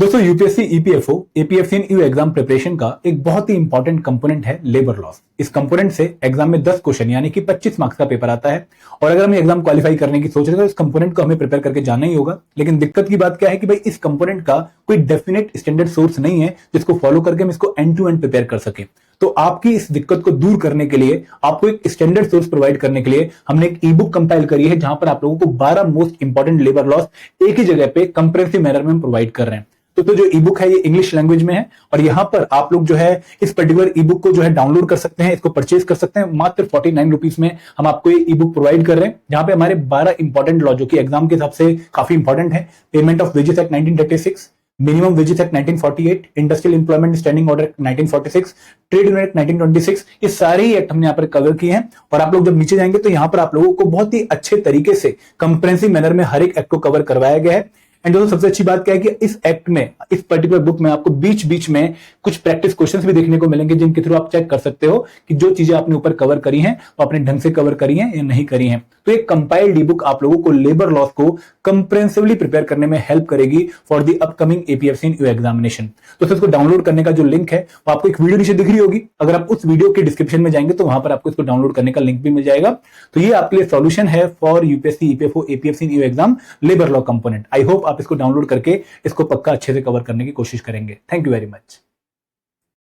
दोस्तों UPSC EPFO APFC you exam preparation का एक बहुत ही इंपॉर्टेंट कंपोनेंट है लेबर लॉस। इस कंपोनेंट से एग्जाम में 10 क्वेश्चन यानी कि 25 मार्क्स का पेपर आता है और अगर हम एग्जाम क्वालिफाई करने की सोच रहे हैं तो इस कंपोनेंट को हमें प्रिपेयर करके जाना ही होगा। लेकिन दिक्कत की बात क्या है कि भाई इस कंपोनेंट का कोई डेफिनेट स्टैंडर्ड सोर्स नहीं है जिसको फॉलो करके हम इसको एंड टू एंड प्रिपेयर कर सके। तो आपकी इस दिक्कत को दूर करने के लिए, आपको एक स्टैंडर्ड सोर्स प्रोवाइड करने के लिए हमने एक ई बुक कंपाइल करी है जहां पर आप लोगों को 12 मोस्ट इंपॉर्टेंट लेबर लॉस एक ही जगह पे कंप्रेहेंसिव मैनर में हम प्रोवाइड कर रहे हैं। तो जो ई बुक है ये इंग्लिश लैंग्वेज में है और यहां पर आप लोग जो है इस पर्टिकुलर ई बुक को जो है डाउनलोड कर सकते हैं, इसको परचेज कर सकते हैं। मात्र 49 रुपीज में हम आपको ये ई बुक प्रोवाइड कर रहे हैं जहां पे हमारे 12 इंपॉर्टेंट लॉ जो कि एग्जाम के हिसाब से काफी इंपॉर्टेंट है। Payment of wages act 1936, minimum wages act 1948, industrial employment standing order 1946, trade union act 1926, ये सारे ही एक्ट हमने यहाँ पर कवर किए हैं। और आप लोग जब नीचे जाएंगे तो यहाँ पर आप लोगों को बहुत ही अच्छे तरीके से कंप्रेहेंसिव मैनर में हर एक एक्ट को कवर करवाया गया है। एंड दोस्तों सबसे अच्छी बात क्या है कि इस एक्ट में, इस पर्टिकुलर बुक में आपको बीच बीच में कुछ प्रैक्टिस क्वेश्चंस भी देखने को मिलेंगे जिनके थ्रू आप चेक कर सकते हो कि जो चीजें आपने ऊपर कवर करी हैं वो अपने ढंग से कवर करी हैं या नहीं करी हैं। तो एक कंपाइल्ड ई बुक आप लोगों को लेबर लॉस को कंप्रेहेंसिवली प्रिपेयर करने में हेल्प करेगी for the upcoming APFC you examination. तो इसको डाउनलोड करने का जो लिंक है वो आपको एक वीडियो नीचे दिख रही होगी। अगर आप उस वीडियो के डिस्क्रिप्शन में जाएंगे तो वहां पर आपको इसको डाउनलोड करने का लिंक भी मिल जाएगा। तो ये आपके लिए सॉल्यूशन है for UPSC EPFO APFC you exam labour law component. I hope आप इसको डाउनलोड करके इसको पक्का अच्छे से कवर करने की कोशिश करेंगे। Thank you very much.